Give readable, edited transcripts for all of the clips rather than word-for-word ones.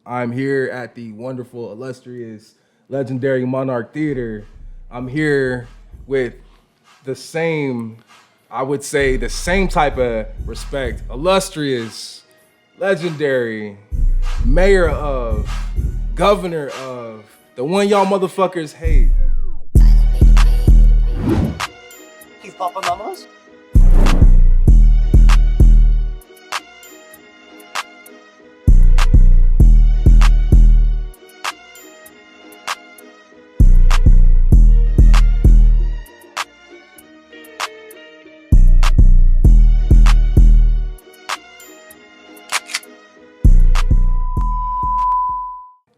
I'm here at the wonderful, illustrious, legendary Monarch Theater. I'm here with the same, I would say, the same type of respect. Illustrious, legendary, mayor of, governor of, the one y'all motherfuckers hate. He's popping numbers.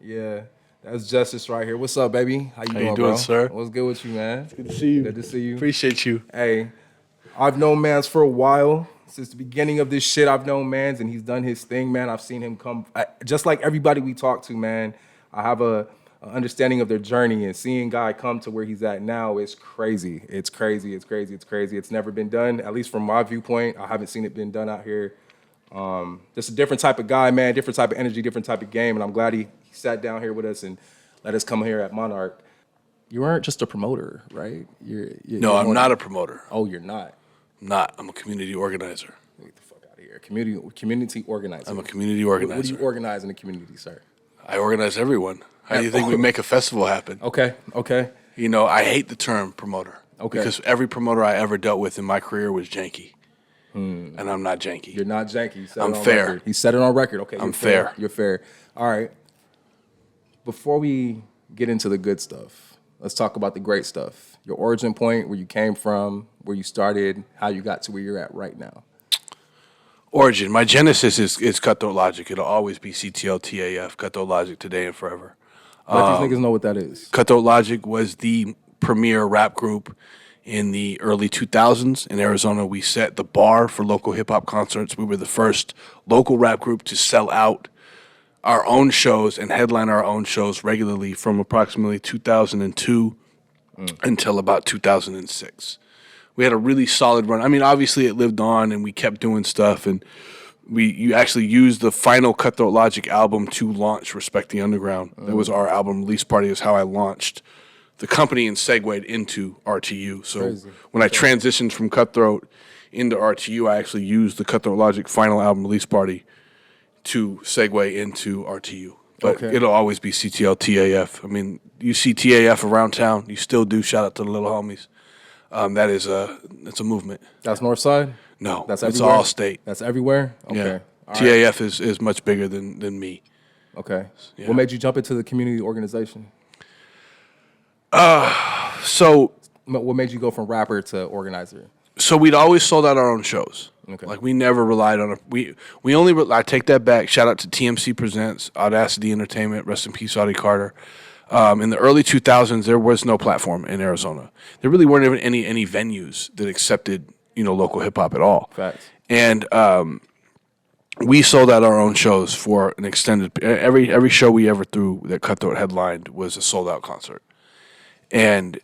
Yeah, that's Justice right here. What's up, baby? How you doing, doing, bro? sir? What's good with you, man? Good to see you. Good to see you. Appreciate you. Hey, I've known Mans for a while. Since the beginning of this shit, I've known Mans, and he's done his thing, man. I've seen him come, just like everybody we talk to, man. I have a understanding of their journey, and seeing Guy come to where he's at now is crazy. It's crazy. It's crazy. It's crazy. It's never been done, at least from my viewpoint. I haven't seen it been done out here. Just a different type of guy, man. Different type of energy, different type of game, and I'm glad he sat down here with us and let us come here at Monarch. You aren't just a promoter, right? No, I'm not a promoter. Oh, you're not. I'm not. I'm a community organizer. Get the fuck out of here. Community organizer. I'm a community organizer. What do you organize in the community, sir? I organize everyone. How do you think we make a festival happen? Okay. You know, I hate the term promoter. Okay. Because every promoter I ever dealt with in my career was janky. And I'm not janky. You're not janky. You said I'm it on fair. Record. He said it on record. Okay. I'm fair. You're fair. All right. Before we get into the good stuff, let's talk about the great stuff. Your origin point, where you came from, where you started, how you got to where you're at right now. Origin. My genesis is Cutthroat Logic. It'll always be CTL TAF, Cutthroat Logic, today and forever. Let these niggas know what that is. Cutthroat Logic was the premier rap group in the early 2000s. In Arizona, we set the bar for local hip-hop concerts. We were the first local rap group to sell out our own shows and headline our own shows regularly from approximately 2002 until about 2006. We had a really solid run. I mean, obviously it lived on and we kept doing stuff, and you actually used the final Cutthroat Logic album to launch Respect the Underground. That was our album release party, is how I launched the company and segued into RTU. So Crazy. When I transitioned from Cutthroat into RTU, I actually used the Cutthroat Logic final album release party to segue into RTU. But it'll always be CTL TAF. I mean, you see TAF around town. You still do. Shout out to the little homies. That is it's a movement. That's North Side? No, That's it's everywhere? all state. That's everywhere? Okay. Yeah. All TAF is much bigger than me. Okay. Yeah. What made you jump into the community organization? So What made you go from rapper to organizer? we'd always sold out our own shows. Okay. Like we never relied on I take that back. Shout out to TMC Presents, Audacity Entertainment, rest in peace, Audie Carter. In the early 2000s, there was no platform in Arizona. There really weren't even any venues that accepted, local hip hop at all. Facts. And we sold out our own shows for an extended. Every show we ever threw that Cutthroat headlined was a sold out concert, and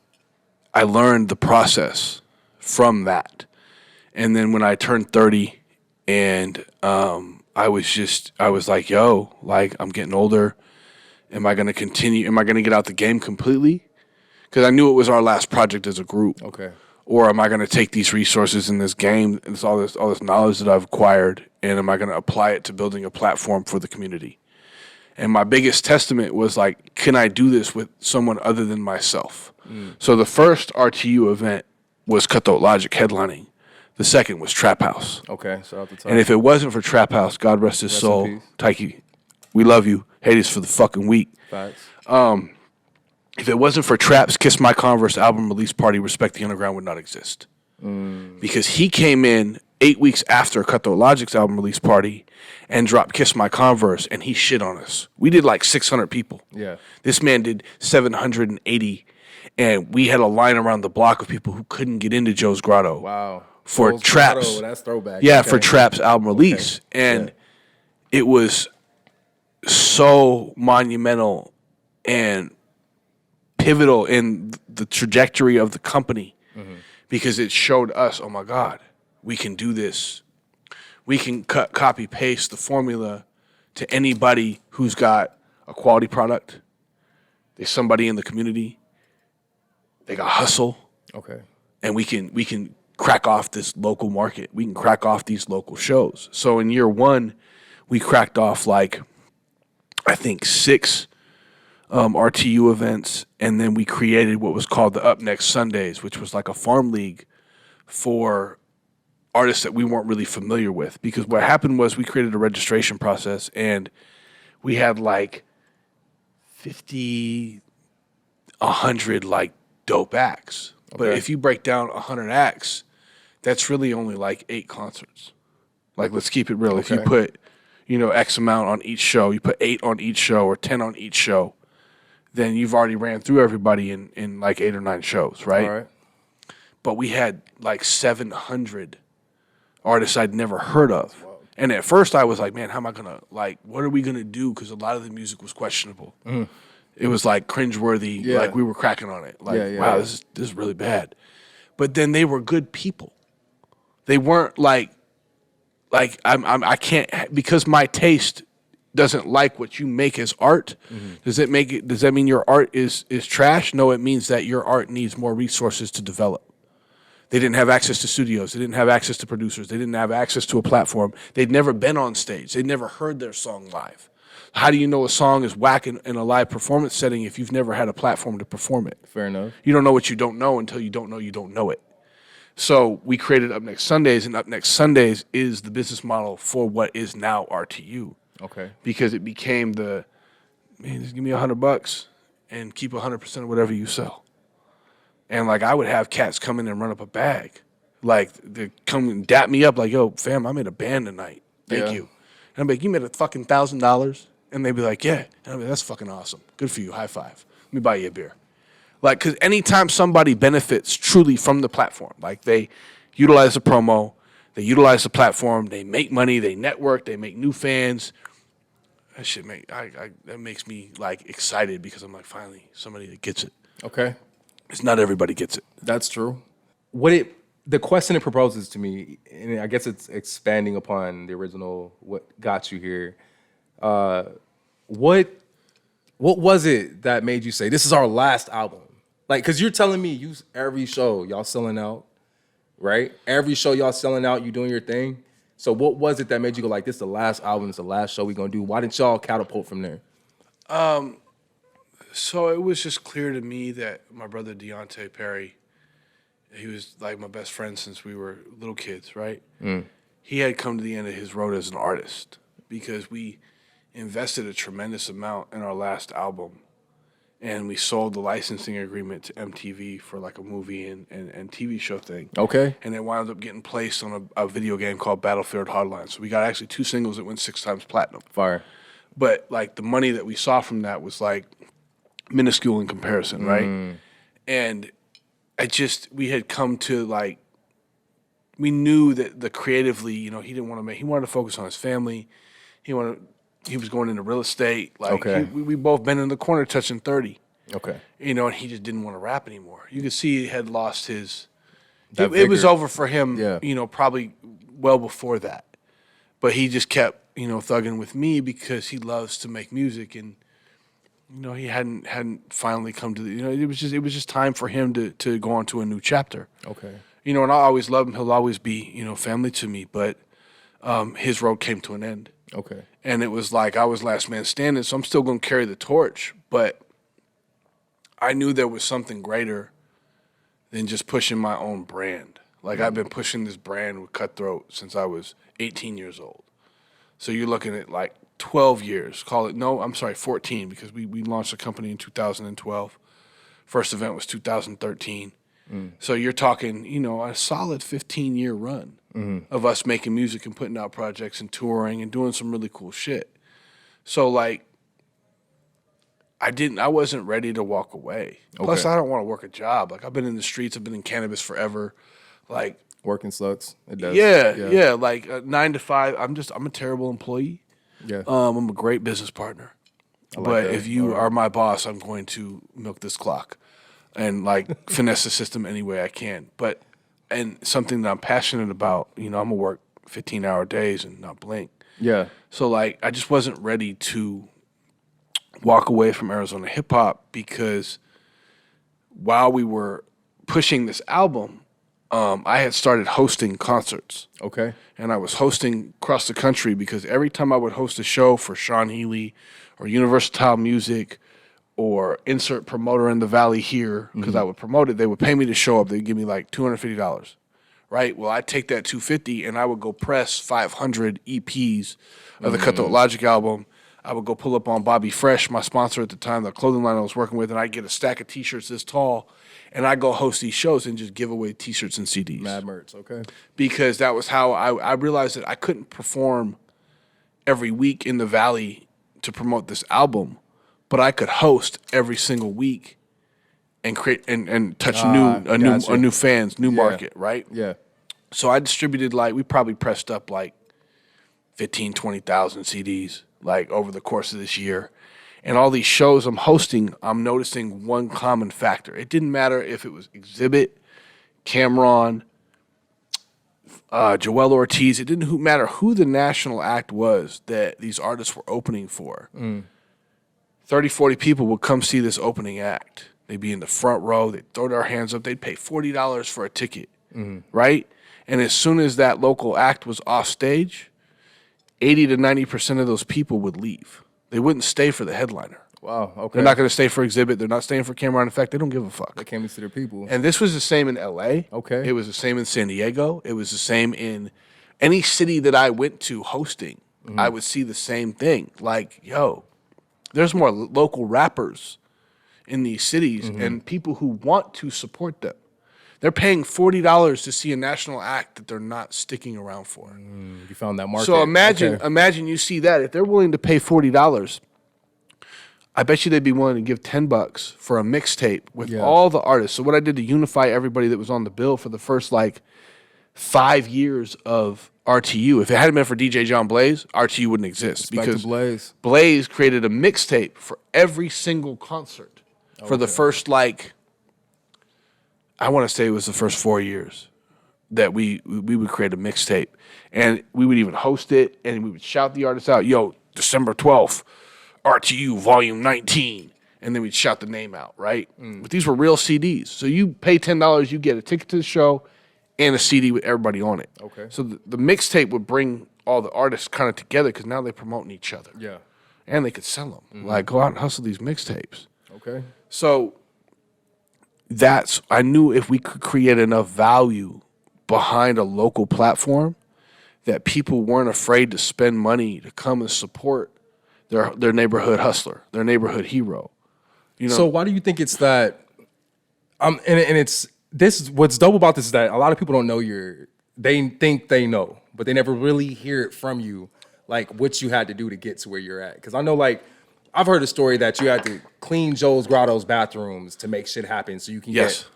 I learned the process from that. And then when I turned 30, and I was like, yo, like I'm getting older. Am I going to continue? Am I going to get out the game completely? Because I knew it was our last project as a group. Okay. Or am I going to take these resources in this game and all this knowledge that I've acquired, and am I going to apply it to building a platform for the community? And my biggest testament was like, can I do this with someone other than myself? So the first RTU event was Cutthroat Logic headlining. The second was Trap House. Okay. So at the time. And if it wasn't for Trap House, God rest his Rest in soul, peace. Taiki, we love you. Haters for the fucking week. Facts. If it wasn't for Trap's Kiss My Converse album release party, Respect the Underground would not exist. Because he came in 8 weeks after Cutthroat Logic's album release party and dropped Kiss My Converse, and he shit on us. We did like 600 people. Yeah. This man did 780, and we had a line around the block of people who couldn't get into Joe's Grotto. Wow. For Joe's Trap's. Grotto, that's throwback. Yeah, Okay. for Trap's album release. And it was so monumental and pivotal in the trajectory of the company because it showed us, oh my God, we can do this. We can copy paste the formula to anybody who's got a quality product. There's somebody in the community. They got hustle. Okay. And we can crack off this local market. We can crack off these local shows. So in year one, we cracked off like, I think 6 RTU events, and then we created what was called the Up Next Sundays, which was like a farm league for artists that we weren't really familiar with. Because what happened was we created a registration process, and we had like 50, 100 like dope acts. But Okay. if you break down 100 acts, that's really only like 8 concerts. Like, let's keep it real. If you Okay. put, X amount on each show, you put 8 on each show or 10 on each show, then you've already ran through everybody in like 8 or 9 shows, right? All right. But we had like 700 artists I'd never heard of. And at first I was like, man, how am I going to, like, what are we going to do? Because a lot of the music was questionable. It was like cringeworthy, Yeah. like we were cracking on it. Like, Yeah, wow, yeah. this is really bad. But then they were good people. They weren't like I can't, because my taste doesn't like what you make as art. Does that mean your art is trash? No, it means that your art needs more resources to develop. They didn't have access to studios. They didn't have access to producers. They didn't have access to a platform. They'd never been on stage. They'd never heard their song live. How do you know a song is whack in a live performance setting if you've never had a platform to perform it? Fair enough. You don't know what you don't know until you don't know it. So we created Up Next Sundays, and Up Next Sundays is the business model for what is now RTU. Okay. Because it became just give me $100 and keep 100% of whatever you sell. And like I would have cats come in and run up a bag. Like they come and dap me up like, yo, fam, I'm in a band tonight. Thank Yeah. you. And I'm like, you made a fucking $1,000? And they'd be like, yeah. And I'm like, that's fucking awesome. Good for you. High five. Let me buy you a beer. Like, because anytime somebody benefits truly from the platform, like they utilize the promo, they utilize the platform, they make money, they network, they make new fans. That shit that makes me like excited because I'm like, finally, somebody that gets it. Okay. It's not everybody gets it. That's true. The question it proposes to me, and I guess it's expanding upon the original, what got you here. What was it that made you say, this is our last album? Like, because you're telling me every show y'all selling out, right? Every show y'all selling out, you doing your thing. So what was it that made you go like, this is the last album, it's the last show we gonna do? Why didn't y'all catapult from there? So it was just clear to me that my brother Deontay Perry, he was like my best friend since we were little kids, right? He had come to the end of his road as an artist because we invested a tremendous amount in our last album, and we sold the licensing agreement to MTV for like a movie and TV show thing. Okay. And it wound up getting placed on a video game called Battlefield Hardline. So we got actually 2 singles that went 6 times platinum. Fire. But like the money that we saw from that was like minuscule in comparison, right? And we had come to like, we knew that the creatively, he didn't want to he wanted to focus on his family. He was going into real estate. Like Okay. we both been in the corner touching 30. Okay. And he just didn't want to rap anymore. You could see he had lost his. That It was vigor. over for him. Yeah. Probably well before that, but he just kept thugging with me because he loves to make music, and he hadn't finally come to the. It was just time for him to go on to a new chapter. Okay. And I always love him. He'll always be family to me, but his road came to an end. Okay. And it was like I was last man standing, so I'm still going to carry the torch. But I knew there was something greater than just pushing my own brand. Like I've been pushing this brand with Cutthroat since I was 18 years old. So you're looking at like 12 years. 14, because we launched the company in 2012. First event was 2013. So you're talking, a solid 15-year run of us making music and putting out projects and touring and doing some really cool shit. So like, I wasn't ready to walk away. Plus, Okay. I don't want to work a job. Like I've been in the streets, I've been in cannabis forever. Like, Working sucks. It does. yeah. Like 9 to 5. I'm a terrible employee. Yeah. I'm a great business partner. like But that. if you are my boss, I'm going to milk this clock and like finesse the system any way I can. And something that I'm passionate about, I'm gonna work 15-hour days and not blink. Yeah. So like I just wasn't ready to walk away from Arizona hip hop because while we were pushing this album, I had started hosting concerts. Okay. And I was hosting across the country because every time I would host a show for Sean Healy or Universal Music or insert promoter in the Valley here, because I would promote it, they would pay me to show up. They'd give me like $250, right? Well, I'd take that $250 and I would go press 500 EPs of the Cutthroat Logic album. I would go pull up on Bobby Fresh, my sponsor at the time, the clothing line I was working with, and I'd get a stack of T-shirts this tall, and I'd go host these shows and just give away T-shirts and CDs. Mad merch. Okay. Because that was how I realized that I couldn't perform every week in the Valley to promote this album, but I could host every single week and create and touch new fans, new market, right? Yeah. So I distributed we probably pressed up 15, 20,000 CDs over the course of this year. And all these shows I'm hosting, I'm noticing one common factor. It didn't matter if it was Exhibit, Cameron, Joel Ortiz. It didn't matter who the national act was that these artists were opening for. 30, 40 people would come see this opening act. They'd be in the front row. They'd throw their hands up. They'd pay $40 for a ticket, right? And as soon as that local act was off stage, 80 to 90% of those people would leave. They wouldn't stay for the headliner. Wow. Okay. They're not going to stay for Exhibit. They're not staying for Cameron. In fact, they don't give a fuck. They came to see their people. And this was the same in L.A. Okay. It was the same in San Diego. It was the same in any city that I went to hosting. I would see the same thing. There's more local rappers in these cities and people who want to support them. They're paying $40 to see a national act that they're not sticking around for. You found that market. So imagine you see that. If they're willing to pay $40, I bet you they'd be willing to give $10 for a mixtape with all the artists. So what I did to unify everybody that was on the bill for the first 5 years of RTU, if it hadn't been for DJ John Blaze, RTU wouldn't exist. Respect to Because Blaze created a mixtape for every single concert for the first I want to say it was the first 4 years that we would create a mixtape, and we would even host it, and we would shout the artists out, yo, December 12th, RTU Volume 19, and then we'd shout the name out, right? But these were real CDs. So you pay $10, you get a ticket to the show and a CD with everybody on it. Okay. So the mixtape would bring all the artists kind of together because now they're promoting each other. Yeah. And they could sell them. Go out and hustle these mixtapes. Okay. So I knew if we could create enough value behind a local platform that people weren't afraid to spend money to come and support their neighborhood hustler, their neighborhood hero. So why do you think it's that? And it's this. What's dope about this is that a lot of people don't know they think they know, but they never really hear it from you, what you had to do to get to where you're at. Because I know, I've heard a story that you had to clean Joe's Grotto's bathrooms to make shit happen so you can get.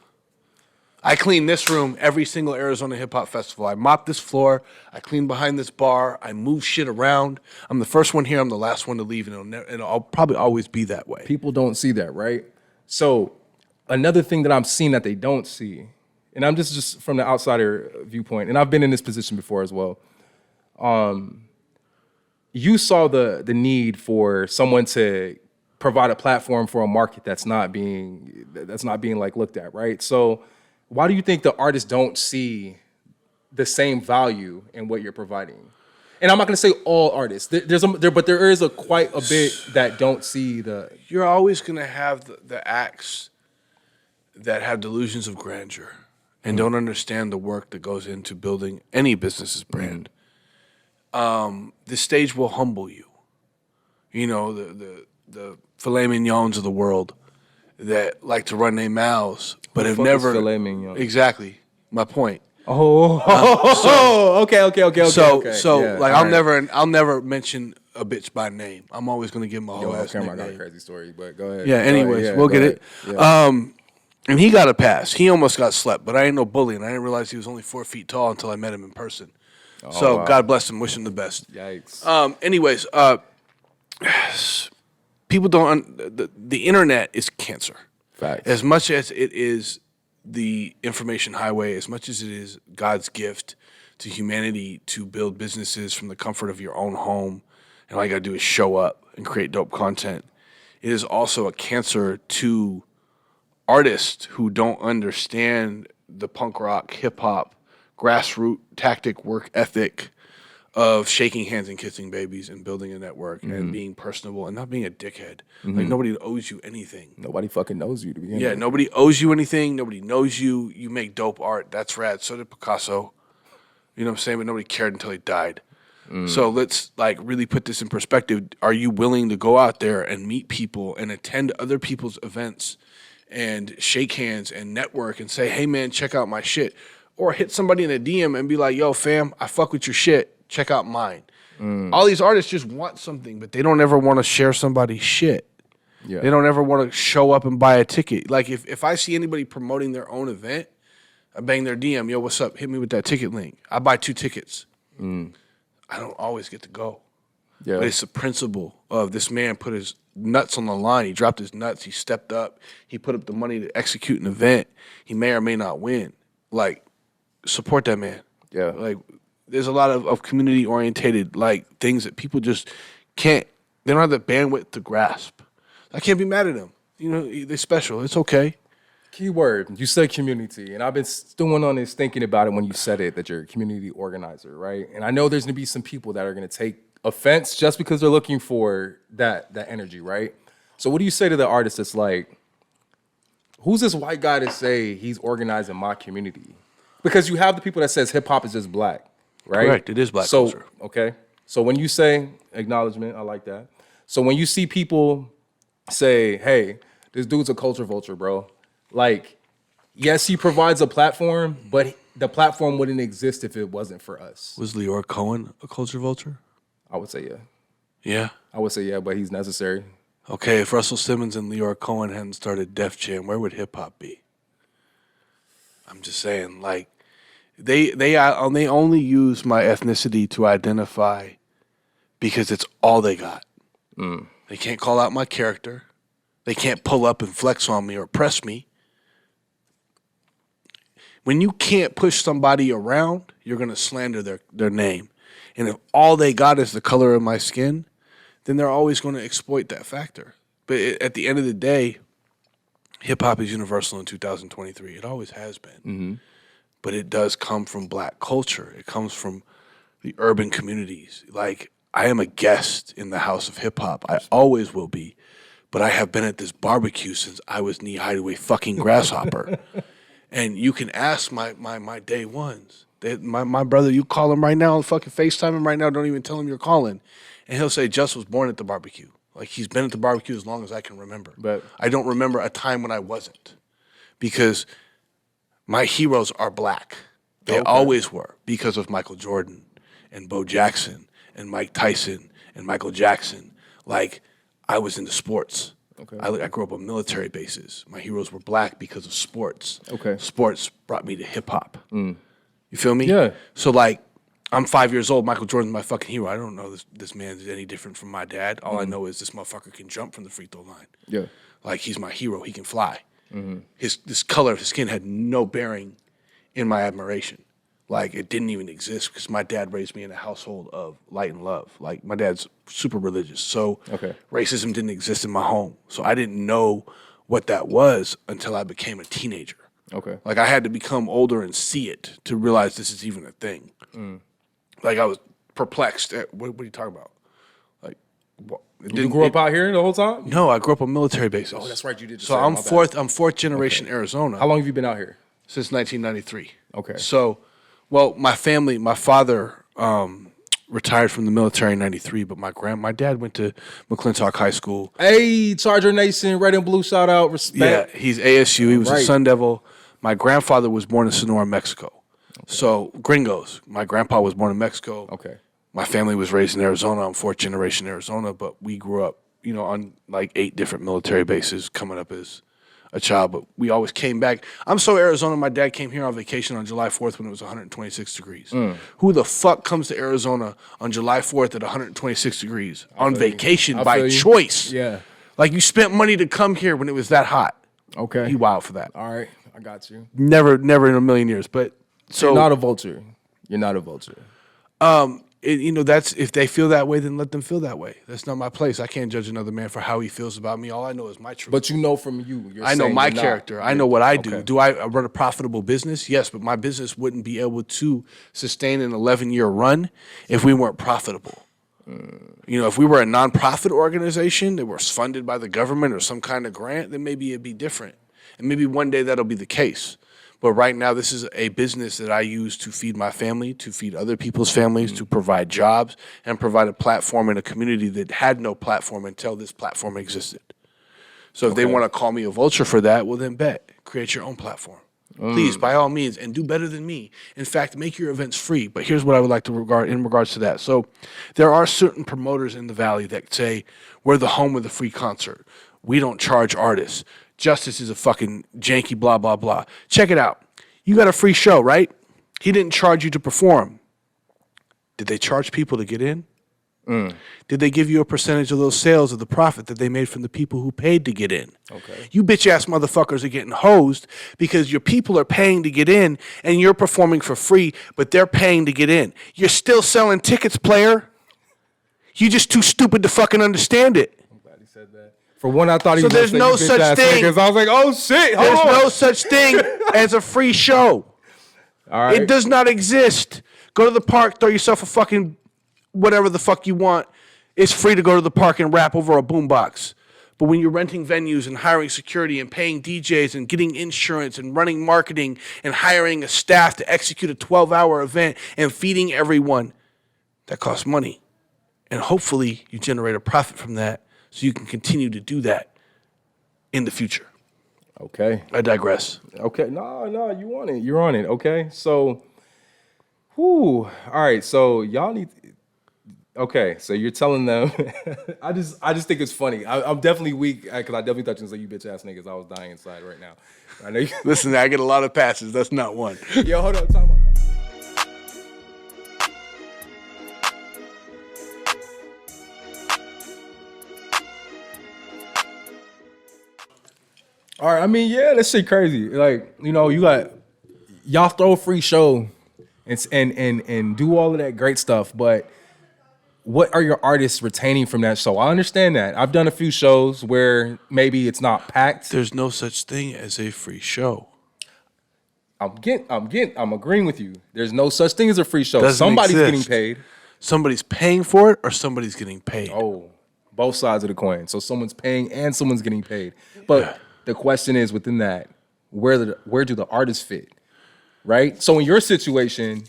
I clean this room every single Arizona Hip Hop Festival. I mop this floor. I clean behind this bar. I move shit around. I'm the first one here. I'm the last one to leave, and it'll probably always be that way. People don't see that, right? So another thing that I'm seeing that they don't see, and I'm just from the outsider viewpoint, and I've been in this position before as well. You saw the need for someone to provide a platform for a market that's not being looked at, right? So why do you think the artists don't see the same value in what you're providing? And I'm not going to say all artists. But there is quite a bit that don't see the. You're always going to have the acts that have delusions of grandeur and don't understand the work that goes into building any business's brand. The stage will humble you. The filet mignons of the world that like to run their mouths, but have never filet mignon? Exactly my point. Okay. I'll never mention a bitch by name. I'm always gonna give him a whole ass I got a nickname. crazy story, but go ahead. Yeah. Anyways, we'll get it. Yeah. And he got a pass. He almost got slept, but I ain't no bully, and I didn't realize he was only 4 feet tall until I met him in person. So wow. God bless him. Wish him the best. Yikes. Anyways, people don't. The internet is cancer. Facts. As much as it is the information highway, as much as it is God's gift to humanity to build businesses from the comfort of your own home, and all you gotta do is show up and create dope content. It is also a cancer to artists who don't understand the punk rock, hip hop, grassroots tactic work ethic of shaking hands and kissing babies and building a network and being personable and not being a dickhead. Like nobody owes you anything. Nobody fucking knows you to begin Yeah, with. nobody owes you anything. Nobody knows you. You make dope art. That's rad. So did Picasso. You know what I'm saying? But nobody cared until he died. So let's like really put this in perspective. Are you willing to go out there and meet people and attend other people's events and shake hands and network and say, hey man, check out my shit? Or hit somebody in a DM and be like, yo fam, I fuck with your shit. Check out mine. All these artists just want something, but they don't ever want to share somebody's shit. Yeah. They don't ever want to show up and buy a ticket. Like if I see anybody promoting their own event, I bang their DM, yo, what's up? Hit me with that ticket link. I buy 2 tickets. I don't always get to go. Yeah. But it's the principle of this man put his nuts on the line. He dropped his nuts. He stepped up. He put up the money to execute an event. He may or may not win. Like, support that man. Yeah. Like, there's a lot of community-orientated, like, things that people just can't, they don't have the bandwidth to grasp. I can't be mad at them. You know, they're special. It's okay. Keyword, you said community, and I've been stewing on this, thinking about it when you said it, that you're a community organizer, right? And I know there's gonna be some people that are gonna take offense just because they're looking for that energy, right? So what do you say to the artist that's like, who's this white guy to say he's organizing my community? Because you have the people that says hip hop is just black, right? Correct, it is black culture. Okay, so when you say acknowledgement, I like that. So when you see people say, hey, this dude's a culture vulture, bro. Like, yes, he provides a platform, but the platform wouldn't exist if it wasn't for us. Was Leor Cohen a culture vulture? I would say yeah. Yeah. I would say yeah, but he's necessary. Okay, if Russell Simmons and Leor Cohen hadn't started Def Jam, where would hip hop be? I'm just saying, like, they only use my ethnicity to identify because it's all they got. They can't call out my character. They can't pull up and flex on me or press me. When you can't push somebody around, you're going to slander their name. And if all they got is the color of my skin, then they're always going to exploit that factor. But at the end of the day, hip-hop is universal in 2023. It always has been. But it does come from black culture. It comes from the urban communities. Like, I am a guest in the house of hip-hop. I always will be. But I have been at this barbecue since I was knee-high to a fucking grasshopper. And you can ask my day ones. My brother, you call him right now, fucking FaceTime him right now, don't even tell him you're calling. And he'll say, Just was born at the barbecue. Like, he's been at the barbecue as long as I can remember. But I don't remember a time when I wasn't. Because my heroes are black. They always were, because of Michael Jordan and Bo Jackson and Mike Tyson and Michael Jackson. Like, I was into sports. Okay. I grew up on military bases. My heroes were black because of sports. Okay. Sports brought me to hip-hop. You feel me? Yeah. So, like, I'm 5 years old. Michael Jordan's my fucking hero. I don't know this man's any different from my dad. All I know is this motherfucker can jump from the free throw line. yeah. Like, he's my hero. He can fly. This color of his skin had no bearing in my admiration. Like, it didn't even exist because my dad raised me in a household of light and love. Like, my dad's super religious. So racism didn't exist in my home. So I didn't know what that was until I became a teenager. Okay. Like, I had to become older and see it to realize this is even a thing. Like, I was perplexed at, what are you talking about? Like, what? You grew up out here the whole time? No, I grew up on military bases. Oh, that's right, you did just So say it, I'm my bad. I'm fourth generation Arizona. How long have you been out here? Since 1993. Okay. So, well, my father retired from the military in 93, but my dad went to McClintock High School. Hey, Charger Nation, red and blue, shout out, respect. Yeah, he's ASU. He was a Right. Sun Devil. My grandfather was born in Sonora, Mexico. So, gringos. My grandpa was born in Mexico. Okay. My family was raised in Arizona. I'm fourth generation Arizona, but we grew up, you know, on like 8 different military bases coming up as a child, but we always came back. I'm so Arizona, my dad came here on vacation on July 4th when it was 126 degrees. Who the fuck comes to Arizona on July 4th at 126 degrees on vacation by choice? Yeah. Like, you spent money to come here when it was that hot. Okay. You wild for that. All right, I got you. Never in a million years. But so You're not a vulture. You're not a vulture. That's if they feel that way, then let them feel that way. That's not my place. I can't judge another man for how he feels about me. All I know is my truth. But you know from you, I know my character. I know what I do. Okay. Do I run a profitable business? Yes, but my business wouldn't be able to sustain an 11-year run if we weren't profitable. If we were a nonprofit organization that was funded by the government or some kind of grant, then maybe it'd be different. And maybe one day that'll be the case. But right now, this is a business that I use to feed my family, to feed other people's families, to provide jobs, and provide a platform in a community that had no platform until this platform existed. So if they want to call me a vulture for that, well, then bet. Create your own platform. Please, by all means, and do better than me. In fact, make your events free. But here's what I would like to regard in regards to that. So there are certain promoters in the Valley that say, we're the home of the free concert. We don't charge artists. Justus is a fucking janky blah, blah, blah. Check it out. You got a free show, right? He didn't charge you to perform. Did they charge people to get in? Did they give you a percentage of those sales of the profit that they made from the people who paid to get in? Okay. You bitch-ass motherfuckers are getting hosed because your people are paying to get in and you're performing for free, but they're paying to get in. You're still selling tickets, player. You just too stupid to fucking understand it. I'm glad he said that. For one, I thought he was there's gonna no say such bitch-ass thing. niggas. I was like, oh shit, hold There's on. no such thing as a free show. All right. It does not exist. Go to the park, throw yourself a fucking whatever the fuck you want. It's free to go to the park and rap over a boombox. But when you're renting venues and hiring security and paying DJs and getting insurance and running marketing and hiring a staff to execute a 12-hour event and feeding everyone, that costs money. And hopefully you generate a profit from that so you can continue to do that in the future. Okay. I digress. Okay. No, you on it. You're on it. Okay. So, all right. So y'all need. Okay. So you're telling them. I just think it's funny. I'm definitely weak because I definitely thought you were you bitch ass niggas. I was dying inside right now. I know. Listen, I get a lot of passes. That's not one. Yo, hold on. Time out. All right, I mean, yeah, that shit crazy. Like, you got y'all throw a free show and do all of that great stuff, but what are your artists retaining from that show? I understand that. I've done a few shows where maybe it's not packed. There's no such thing as a free show. I'm agreeing with you. There's no such thing as a free show. Doesn't Somebody's exist. getting paid. Somebody's paying for it or somebody's getting paid. Oh, both sides of the coin. So someone's paying and someone's getting paid. But the question is within that, where do the artists fit? Right? So in your situation,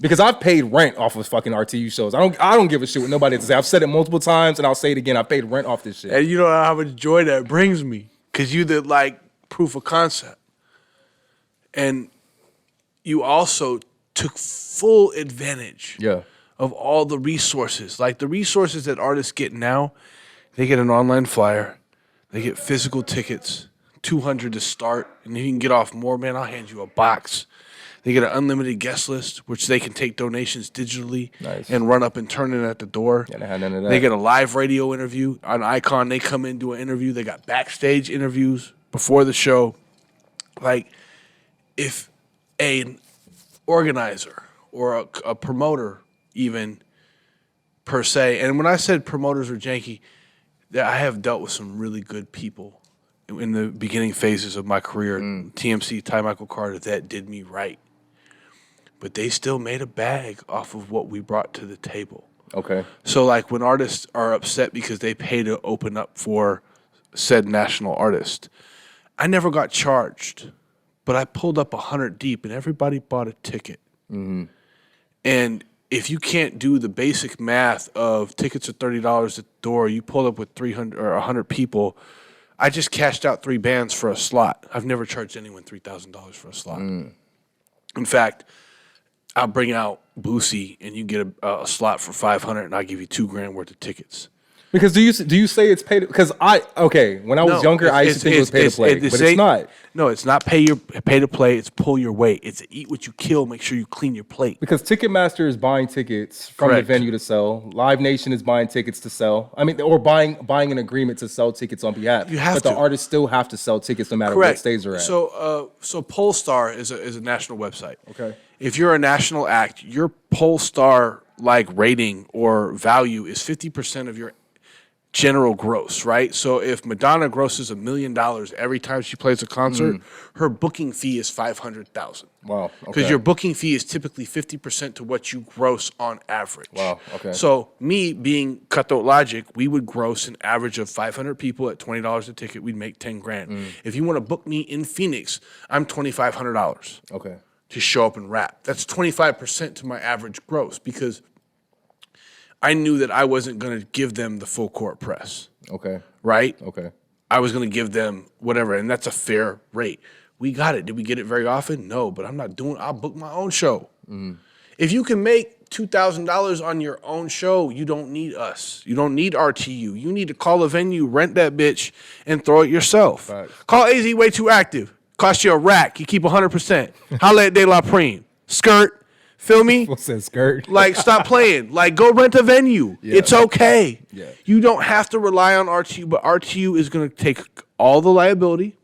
because I've paid rent off of fucking RTU shows. I don't give a shit what nobody has to say. I've said it multiple times and I'll say it again. I paid rent off this shit. And you know how much joy that brings me. Because you did like proof of concept. And you also took full advantage of all the resources. Like the resources that artists get now, they get an online flyer, they get physical tickets, $200 to start, and if you can get off more, man, I'll hand you a box. They get an unlimited guest list, which they can take donations digitally and run up and turn it at the door. Yeah, they had none of that. They get a live radio interview. On Icon, they come in, do an interview. They got backstage interviews before the show. Like, if an organizer or a promoter even, per se, and when I said promoters are janky, I have dealt with some really good people in the beginning phases of my career. TMC, Ty Michael Carter, that did me right. But they still made a bag off of what we brought to the table. Okay. So like when artists are upset because they pay to open up for said national artist, I never got charged, but I pulled up 100 deep and everybody bought a ticket. Mm-hmm. And if you can't do the basic math of tickets are $30 at the door, you pull up with 300 or 100 people. I just cashed out 3 bands for a slot. I've never charged anyone $3,000 for a slot. In fact, I'll bring out Boosie and you get a slot for $500 and I'll give you $2,000 worth of tickets. Because do you say it's pay to? Because when I was younger, I used to think it was pay to play, but it's not. No, it's not pay to play. It's pull your weight. It's eat what you kill. Make sure you clean your plate. Because Ticketmaster is buying tickets from Correct. the venue to sell. Live Nation is buying tickets to sell. I mean, or buying an agreement to sell tickets on behalf. You have but to. the artists still have to sell tickets no matter Correct. what stage they're at. So Polestar is a national website. Okay. If you're a national act, your Polestar rating or value is 50% of your general gross, right? So if Madonna grosses $1 million every time she plays a concert, her booking fee is $500,000. Wow. Because your booking fee is typically 50% to what you gross on average. Wow. Okay. So me being Cutthroat Logic, we would gross an average of 500 people at $20 a ticket. We'd make 10 grand. If you want to book me in Phoenix, I'm $2,500. Okay. To show up and rap. That's 25% to my average gross because I knew that I wasn't going to give them the full court press. Okay. Right? Okay. I was going to give them whatever, and that's a fair rate. We got it. Did we get it very often? No, but I'll book my own show. If you can make $2,000 on your own show, you don't need us. You don't need RTU. You need to call a venue, rent that bitch, and throw it yourself. Facts. Call AZ Way Too Active. Cost you a rack. You keep 100%. Holla at De La Prime. Skirt. Feel me? What's that skirt? Stop playing. Go rent a venue. Yeah. It's okay. Yeah. You don't have to rely on RTU, but RTU is going to take all the liability.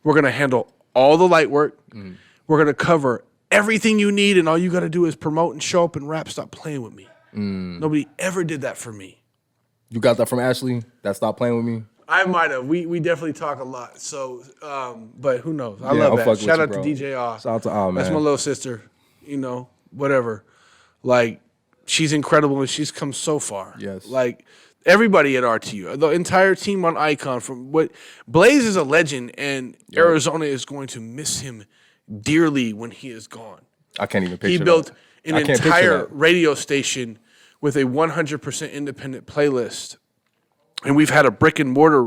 We're going to handle all the light work. We're going to cover everything you need, and all you got to do is promote and show up and rap. Stop playing with me. Nobody ever did that for me. You got that from Ashley? That stopped playing with me? I might have. We definitely talk a lot. So, but who knows? I Yeah, love I'll that. fuck with Shout you, out bro. to DJ Aw. Shout out to Aw, man. That's my little sister. Whatever. She's incredible and she's come so far. Yes. Everybody at RTU, the entire team on Icon, from what Blaze is a legend, and Arizona is going to miss him dearly when he is gone. I can't even picture He built that. an I can't picture entire that. radio station with a 100% independent playlist. And we've had a brick and mortar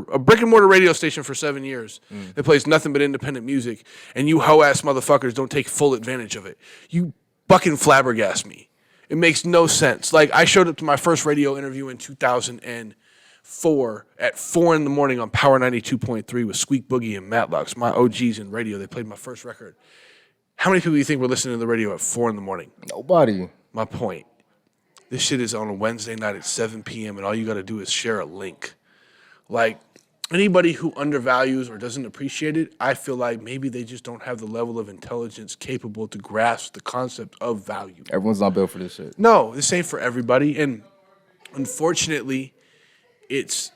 radio station for 7 years that plays nothing but independent music. And you hoe-ass motherfuckers don't take full advantage of it. You fucking flabbergast me. It makes no sense. I showed up to my first radio interview in 2004 at 4 in the morning on Power 92.3 with Squeak Boogie and Matlocks, my OGs in radio. They played my first record. How many people do you think were listening to the radio at 4 in the morning? Nobody. My point. This shit is on a Wednesday night at 7 p.m. and all you got to do is share a link. Anybody who undervalues or doesn't appreciate it, I feel like maybe they just don't have the level of intelligence capable to grasp the concept of value. Everyone's not built for this shit. No, this ain't for everybody. And unfortunately, it's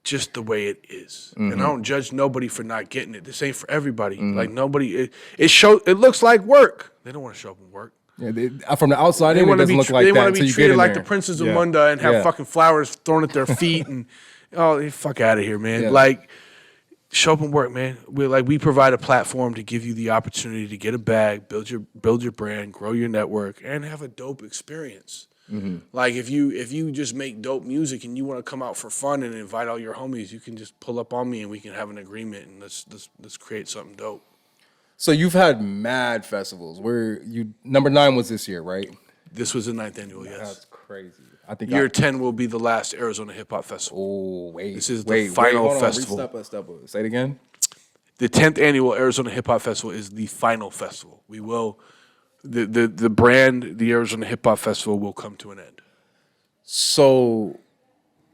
just the way it is. And I don't judge nobody for not getting it. This ain't for everybody. Nobody, it looks like work. They don't want to show up and work. Yeah, from the outside, it doesn't look like they that. want to be until you get treated in like there. the princes of Munda and have Yeah. fucking flowers thrown at their feet and fuck out of here, man. Yeah. Show up and work, man. We provide a platform to give you the opportunity to get a bag, build your brand, grow your network, and have a dope experience. If you just make dope music and you want to come out for fun and invite all your homies, you can just pull up on me and we can have an agreement and let's create something dope. So you've had mad festivals. Number 9 was this year, right? This was the 9th annual, yes. That's crazy. I think Year 10 will be the last Arizona Hip Hop Festival. Oh wait, This is the final hold on. festival. Step up. Say it again. The 10th annual Arizona Hip Hop Festival is the final festival. We will, the brand, the Arizona Hip Hop Festival will come to an end. So,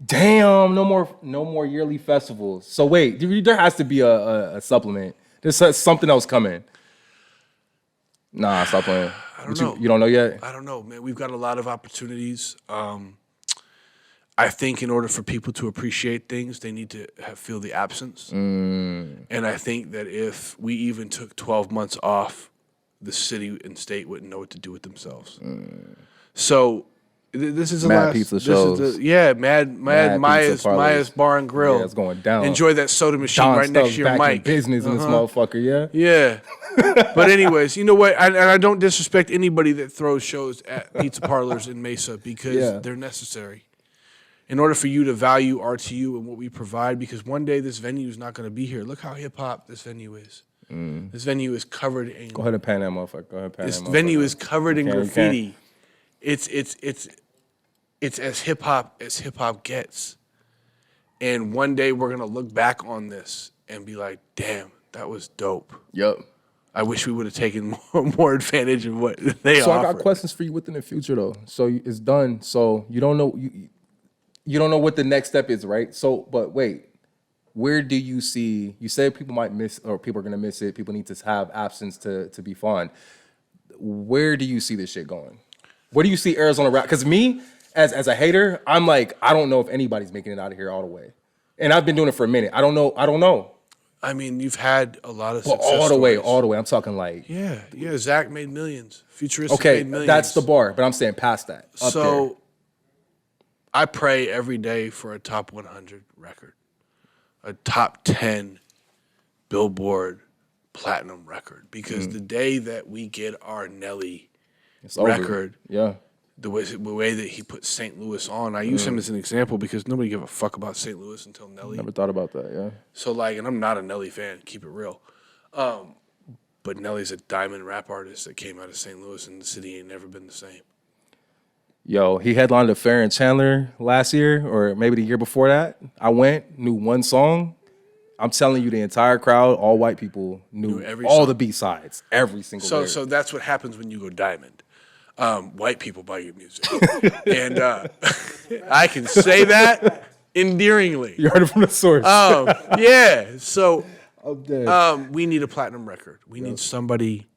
damn, no more yearly festivals. So wait, there has to be a supplement. There's something else coming. Nah, stop playing. I don't know. You don't know yet? I don't know, man. We've got a lot of opportunities. I think in order for people to appreciate things, they need to feel the absence. And I think that if we even took 12 months off, the city and state wouldn't know what to do with themselves. So this is the Mad last. Pizza this shows. Is Mad Pizza Maya's parlors. Bar and Grill. Yeah, it's going down. Enjoy that soda machine Don right next Stubbs to your back in mic. business in this motherfucker, yeah? Yeah. But anyways, you know what? And I don't disrespect anybody that throws shows at pizza parlors in Mesa because they're necessary. In order for you to value RTU and what we provide, because one day this venue is not going to be here. Look how hip-hop this venue is. This venue is covered in... Go ahead and pan that motherfucker. This venue is covered in graffiti. It's it's as hip hop gets. And one day we're gonna look back on this and be like, damn, that was dope. Yep. I wish we would have taken more advantage of what they So offered. I got questions for you within the future though. So it's done. So you don't know you don't know what the next step is, right? So, but wait, where do you see? You say people might miss, or people are gonna miss it. People need to have absence to be fun. Where do you see this shit going? Where do you see Arizona rap? Because me, as a hater, I'm like, I don't know if anybody's making it out of here all the way. And I've been doing it for a minute. I don't know. I mean, you've had a lot of But success all the way. stories. I'm talking like, Yeah. Zach made millions. Futuristic okay, made millions. that's the bar. But I'm saying past that. Up So there. I pray every day for a top 100 record, a top 10 Billboard platinum record, because the day that we get our Nelly It's over. record, Yeah. the way that he put St. Louis on, I use him as an example because nobody gave a fuck about St. Louis until Nelly. Never thought about that. Yeah. So like, and I'm not a Nelly fan, keep it real. But Nelly's a diamond rap artist that came out of St. Louis, and the city ain't never been the same. Yo, he headlined at Fair and Chandler last year, or maybe the year before that. I went, knew one song. I'm telling you, the entire crowd, all white people, knew every all song. the B-sides, every single lyric. So that's what happens when you go diamond. White people buy your music. And I can say that endearingly. You heard it from the source. Yeah. So I'm dead. we need a platinum record. We need somebody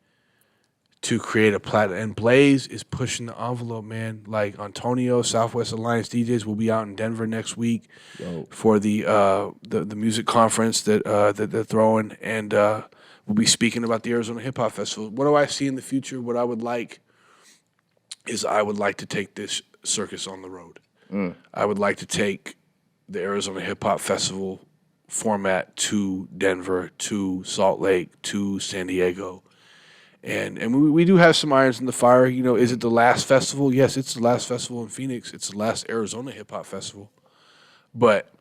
to create a platinum. And Blaze is pushing the envelope, man. Like Antonio, Southwest Alliance DJs will be out in Denver next week for the music conference that they're throwing, and we'll be speaking about the Arizona Hip Hop Festival. What do I see in the future? What I would like is I would like to take this circus on the road. I would like to take the Arizona Hip Hop Festival format to Denver, to Salt Lake, to San Diego. And we do have some irons in the fire. You know, is it the last festival? Yes, it's the last festival in Phoenix. It's the last Arizona Hip Hop Festival. But,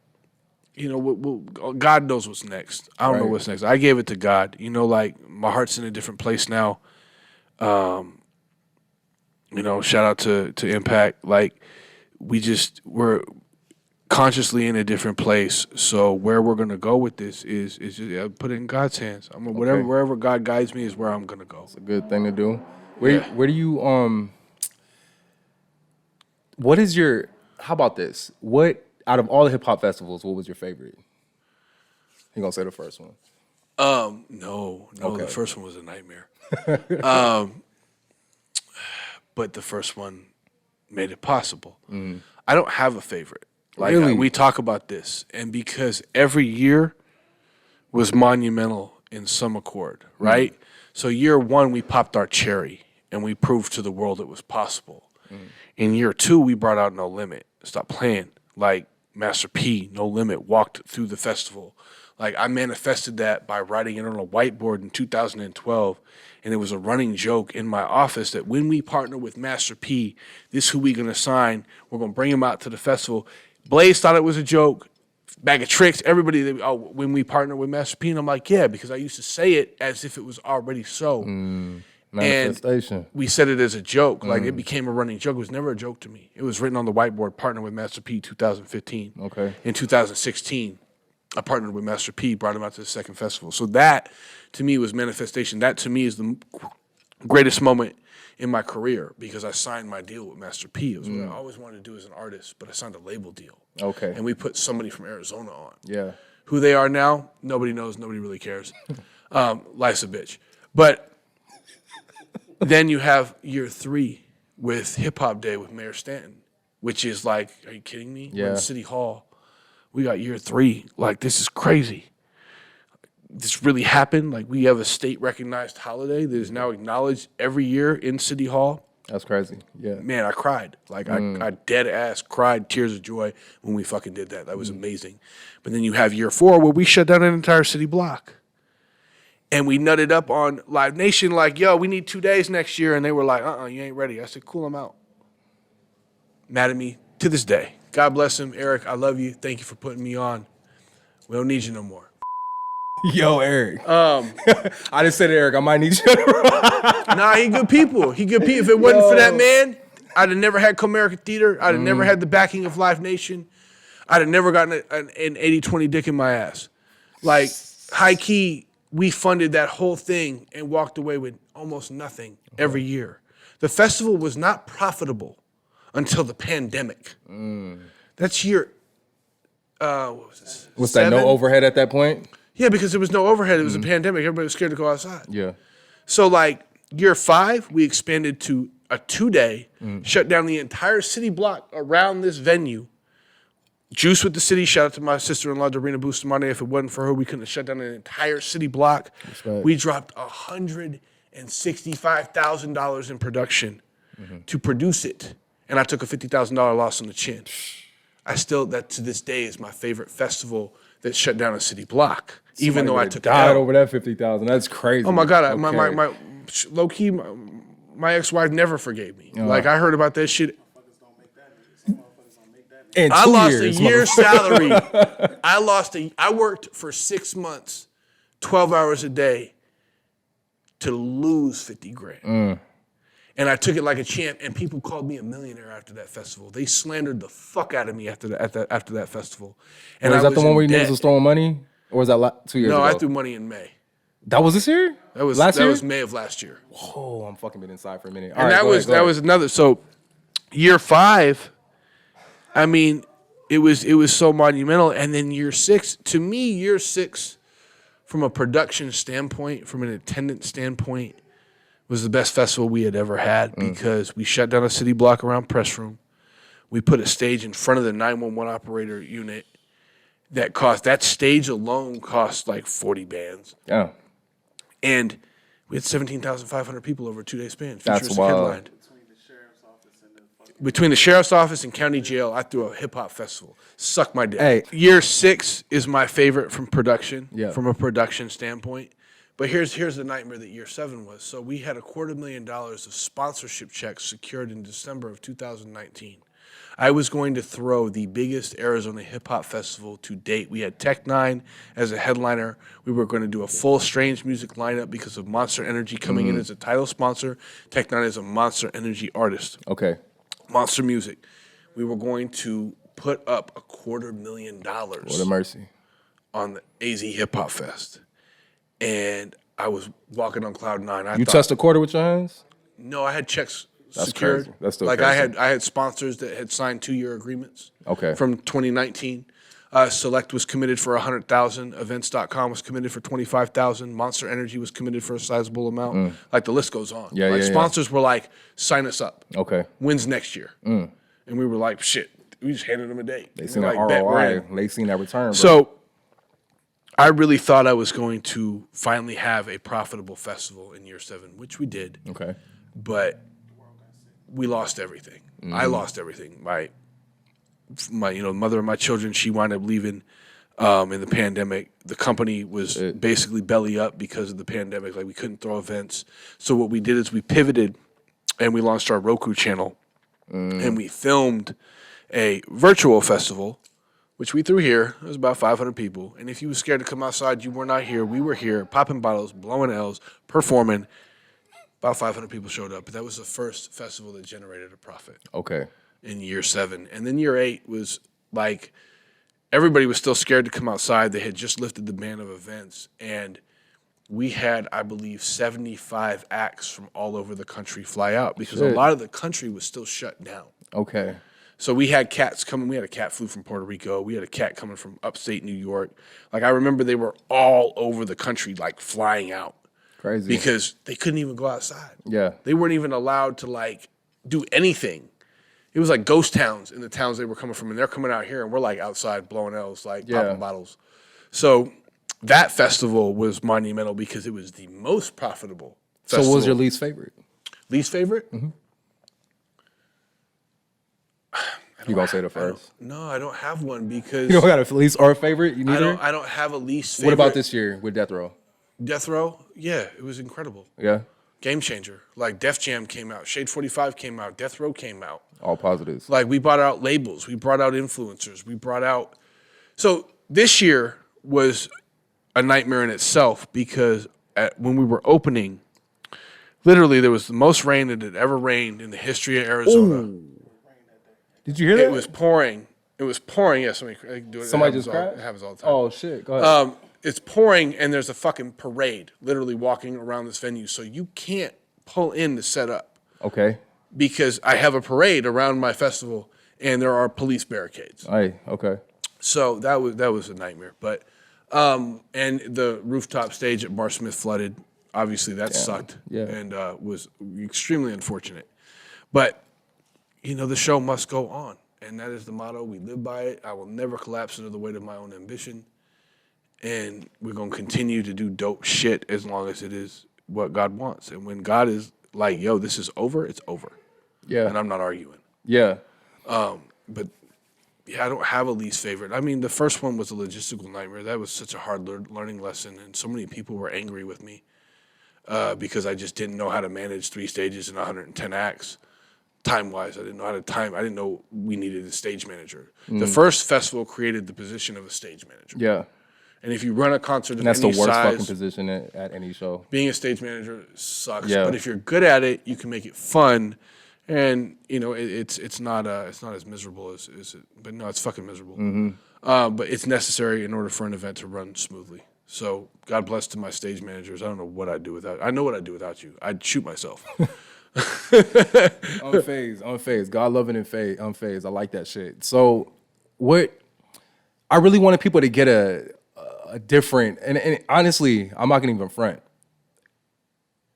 you know, God knows what's next. I don't know what's next. I gave it to God. You know, like, my heart's in a different place now. You know, shout out to Impact. Like, we're consciously in a different place. So where we're gonna go with this is just put it in God's hands. Wherever God guides me is where I'm gonna go. It's a good thing to do. Where do you what is your, how about this? What, out of all the hip hop festivals, what was your favorite? You gonna say the first one? No, Okay. the first one was a nightmare. But the first one made it possible. I don't have a favorite. Like, Really? we talk about this, and because every year was monumental in some accord, right? So year one, we popped our cherry, and we proved to the world it was possible. In year two, we brought out No Limit. Stop playing. Like, Master P, No Limit, walked through the festival. Like, I manifested that by writing it on a whiteboard in 2012, and it was a running joke in my office that when we partner with Master P, this is who we gonna sign. We're gonna bring him out to the festival. Blaze thought it was a joke. Bag of tricks. Everybody, when we partner with Master P, and I'm like, yeah, because I used to say it as if it was already so. Manifestation. And we said it as a joke. Like, it became a running joke. It was never a joke to me. It was written on the whiteboard, partner with Master P 2015. Okay. In 2016, I partnered with Master P, brought him out to the second festival. So that, to me, was manifestation. That, to me, is the greatest moment in my career because I signed my deal with Master P. It was what I always wanted to do as an artist, but I signed a label deal. Okay. And we put somebody from Arizona on. Yeah. Who they are now, nobody knows. Nobody really cares. Life's a bitch. But then you have year three with Hip Hop Day with Mayor Stanton, which is like, are you kidding me? We're Yeah. in City Hall. We got year three. Like, this is crazy. This really happened. Like, we have a state-recognized holiday that is now acknowledged every year in City Hall. That's crazy. Yeah. Man, I cried. Like, I dead ass cried tears of joy when we fucking did that. That was amazing. But then you have year four where we shut down an entire city block. And we nutted up on Live Nation like, yo, we need 2 days next year. And they were like, you ain't ready. I said, cool, I'm out. Mad at me to this day. God bless him. Eric, I love you. Thank you for putting me on. We don't need you no more. Yo, Eric. I didn't say to Eric, I might need you. Nah, he good people. He good people. If it wasn't for that man, I'd have never had Comerica Theater. I'd have never had the backing of Live Nation. I'd have never gotten an 80-20 dick in my ass. Like, high key, we funded that whole thing and walked away with almost nothing every year. The festival was not profitable until the pandemic. That's year, what was this? Was that no overhead at that point? Yeah, because there was no overhead. It was a pandemic. Everybody was scared to go outside. Yeah. So, like, year 5, we expanded to a 2-day, shut down the entire city block around this venue. Juice with the city. Shout out to my sister-in-law, Dorina Bustamante. If it wasn't for her, we couldn't have shut down an entire city block. Respect. We dropped $165,000 in production to produce it. And I took a $50,000 loss on the chin. That to this day is my favorite festival that shut down a city block. Even though I took died it over that 50,000. That's crazy. Oh my God, Okay. my low key, my ex-wife never forgave me. Like, I heard about that shit. In I 2 lost years, a year's salary. I worked for 6 months, 12 hours a day to lose 50 grand. And I took it like a champ, and people called me a millionaire after that festival. They slandered the fuck out of me after that festival. And was that the one where you debt. niggas was throwing money? Or was that 2 years ago? No, I threw money in May. That was this year? That was last year? That was May of last year. Oh, I'm fucking been inside for a minute. And that was another. So, year 5, I mean, it was so monumental. And then year 6, to me, year 6, from a production standpoint, from an attendance standpoint, was the best festival we had ever had because we shut down a city block around Press Room. We put a stage in front of the 911 operator unit that stage alone cost like 40 bands. Yeah. And we had 17,500 people over a 2-day span. That's Futuristic wild. headlined. Between the sheriff's office and county jail, I threw a hip hop festival. Suck my dick. Hey. Year 6 is my favorite from production, Yeah. from a production standpoint. But here's the nightmare that year 7 was. So we had $250,000 of sponsorship checks secured in December of 2019. I was going to throw the biggest Arizona hip hop festival to date. We had Tech Nine as a headliner. We were going to do a full Strange Music lineup because of Monster Energy coming in as a title sponsor. Tech Nine is a Monster Energy artist. Okay. Monster Music. We were going to put up $250,000 What a mercy. on the AZ Hip Hop Fest. And I was walking on cloud 9. You touched a quarter with your hands? No, I had checks That's secured. crazy. That's still like crazy. I had sponsors that had signed 2-year agreements. Okay. From 2019. Select was committed for $100,000. Events.com was committed for $25,000. Monster Energy was committed for a sizable amount. Like, the list goes on. Yeah, like, yeah, yeah. sponsors were like, sign us up. Okay. When's next year? And we were like, shit. We just handed them a date. They We seen were that like, bet we're ROI. in. They seen that return, bro. So I really thought I was going to finally have a profitable festival in year 7, which we did. Okay. But we lost everything. I lost everything. My mother of my children, she wound up leaving in the pandemic. The company was basically belly up because of the pandemic. Like, we couldn't throw events. So what we did is we pivoted and we launched our Roku channel. And we filmed a virtual festival, which we threw here. It was about 500 people. And if you were scared to come outside, you were not here. We were here, popping bottles, blowing L's, performing. About 500 people showed up. But that was the first festival that generated a profit Okay. in year 7. And then year 8 was like, everybody was still scared to come outside. They had just lifted the ban of events. And we had, I believe, 75 acts from all over the country fly out because a lot of the country was still shut down. Okay. So we had cats coming. We had a cat flew from Puerto Rico. We had a cat coming from upstate New York. Like, I remember they were all over the country, like, flying out. Crazy. Because they couldn't even go outside. Yeah. They weren't even allowed to, like, do anything. It was like ghost towns in the towns they were coming from. And they're coming out here, and we're, like, outside blowing L's, like, popping bottles. So that festival was monumental because it was the most profitable festival. So what was your least favorite? Least favorite? You gonna say it first? No, I don't have one because You don't got a least or a favorite? You neither? I don't have a least favorite. What about this year with Death Row? Death Row? Yeah, it was incredible. Yeah. Game changer. Like, Def Jam came out, Shade 45 came out, Death Row came out. All positives. Like, we brought out labels, we brought out influencers, we brought out. So this year was a nightmare in itself because when we were opening, Literally, there was the most rain that had ever rained in the history of Arizona. Ooh. Did you hear that? It was pouring. It was pouring. Yeah, somebody do it. Somebody just crashed? It happens all the time. Oh, shit. Go ahead. It's pouring, and there's a fucking parade literally walking around this venue. So you can't pull in to set up Okay. because I have a parade around my festival, and there are police barricades. Okay. So that was a nightmare. But and the rooftop stage at Bar Smith flooded. Obviously, that sucked. Yeah. And was extremely unfortunate. But the show must go on, and that is the motto. We live by it. I will never collapse under the weight of my own ambition, and we're gonna continue to do dope shit as long as it is what God wants. And when God is like, "Yo, this is over," it's over. Yeah. And I'm not arguing. Yeah. But yeah, I don't have a least favorite. I mean, the first one was a logistical nightmare. That was such a hard learning lesson, and so many people were angry with me because I just didn't know how to manage 3 stages and 110 acts. Time-wise, I didn't know how to time. I didn't know we needed a stage manager. The first festival created the position of a stage manager. Yeah. And if you run a concert of And that's any the worst size, fucking position at any show. being a stage manager sucks. Yeah. But if you're good at it, you can make it fun. And it's not as miserable as it. But no, it's fucking miserable. But it's necessary in order for an event to run smoothly. So God bless to my stage managers. I don't know what I'd do without. I know what I'd do without you. I'd shoot myself. Unfazed. God loving and unfazed. I like that shit. So what I really wanted people to get a different, and honestly, I'm not gonna even front.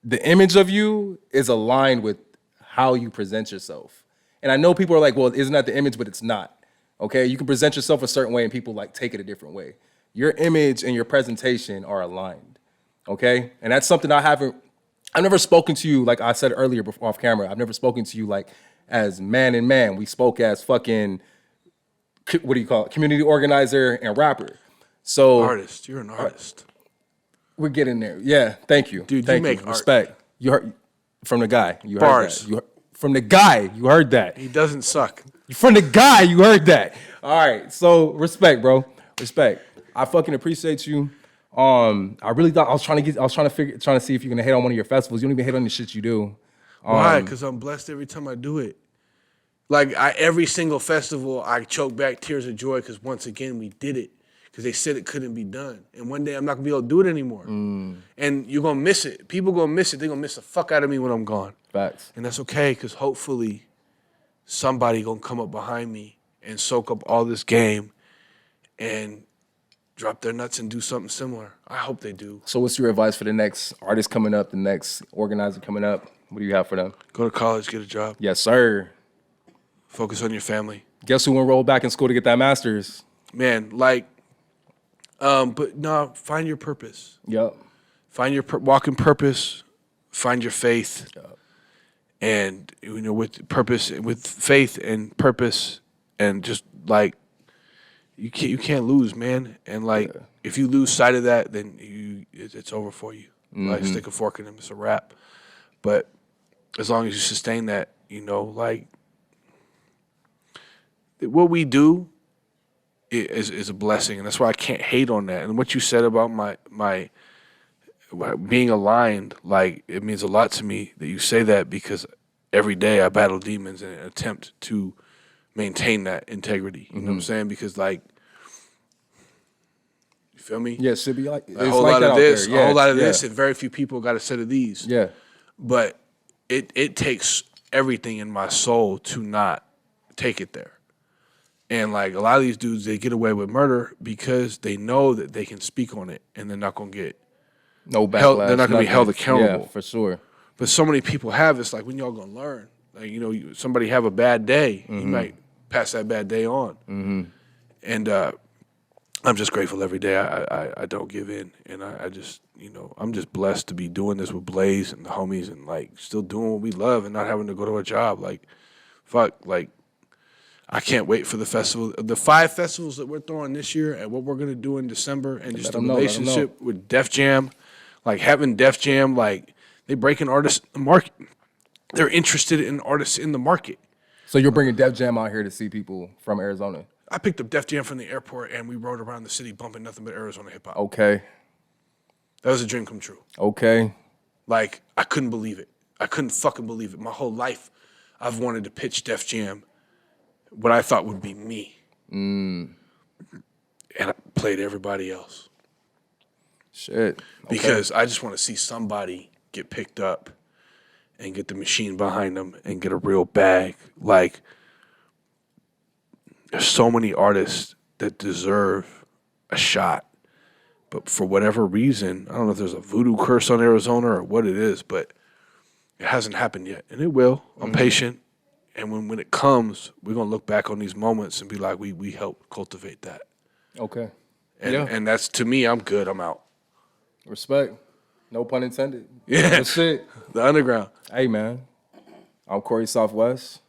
The image of you is aligned with how you present yourself. And I know people are like, well, isn't that the image? But it's not. Okay? You can present yourself a certain way and people like take it a different way. Your image and your presentation are aligned. Okay? And that's something I've never spoken to you, like I said earlier before off camera, I've never spoken to you like as man and man. We spoke as fucking, what do you call it? Community organizer and rapper. So Artist. You're an artist. we're getting there. Yeah, thank you. Dude, thank you make you. art. Respect. You heard from the guy. You heard Bars. that. From the guy, you heard that. He doesn't suck. From the guy, you heard that. All right, so respect, bro. Respect. I fucking appreciate you. I really thought I was trying to see if you're gonna hit on one of your festivals. You don't even hit on the shit you do. Why? Because I'm blessed every time I do it. Like every single festival, I choke back tears of joy because once again we did it. Because they said it couldn't be done, and one day I'm not gonna be able to do it anymore. And you're gonna miss it. People gonna miss it. They're gonna miss the fuck out of me when I'm gone. Facts. And that's okay, because hopefully somebody gonna come up behind me and soak up all this game and drop their nuts and do something similar. I hope they do. So what's your advice for the next artist coming up, the next organizer coming up? What do you have for them? Go to college, get a job. Yes, sir. Focus on your family. Guess who enrolled back in school to get that master's? Man, but no, find your purpose. Yep. Find your walk in purpose. Find your faith. Yep. And with purpose, with faith and purpose, and just like you can't lose, man. And if you lose sight of that, then it's over for you. Like stick a fork in them, it's a wrap. But as long as you sustain that, what we do is a blessing, and that's why I can't hate on that. And what you said about my being aligned, it means a lot to me that you say that, because every day I battle demons in an attempt to maintain that integrity. You know what I'm saying? Because you feel me? Yeah, it should be like A whole lot of this, and very few people got a set of these. Yeah. But it takes everything in my soul to not take it there. And a lot of these dudes, they get away with murder because they know that they can speak on it and they're not going to get no backlash. They're not going to be held accountable. Yeah, for sure. But so many people have, it's when y'all going to learn? Somebody have a bad day, you might pass that bad day on. And I'm just grateful every day I don't give in. And I just, I'm just blessed to be doing this with Blaze and the homies and still doing what we love and not having to go to a job. I can't wait for the festival. The 5 festivals that we're throwing this year and what we're going to do in December, and just the relationship with Def Jam, having Def Jam, they break an artist in the market. They're interested in artists in the market. So you're bringing Def Jam out here to see people from Arizona? I picked up Def Jam from the airport and we rode around the city bumping nothing but Arizona hip-hop. Okay. That was a dream come true. Okay. I couldn't believe it. I couldn't fucking believe it. My whole life, I've wanted to pitch Def Jam what I thought would be me. And I played everybody else. Shit. Because I just want to see somebody get picked up and get the machine behind them and get a real bag. Like, there's so many artists that deserve a shot. But for whatever reason, I don't know if there's a voodoo curse on Arizona or what it is, but it hasn't happened yet. And it will. I'm patient. And when it comes, we're going to look back on these moments and be like, we helped cultivate that. Okay. And that's, to me, I'm good. I'm out. Respect. No pun intended. Yeah. That's it. The underground. Hey, man. I'm Corey Southwest.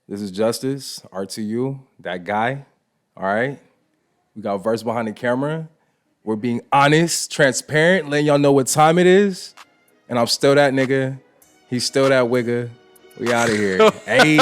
This is Justus, RTU, that guy. All right? We got Verse behind the camera. We're being honest, transparent, letting y'all know what time it is. And I'm still that nigga. He's still that wigger. We out of here. Hey.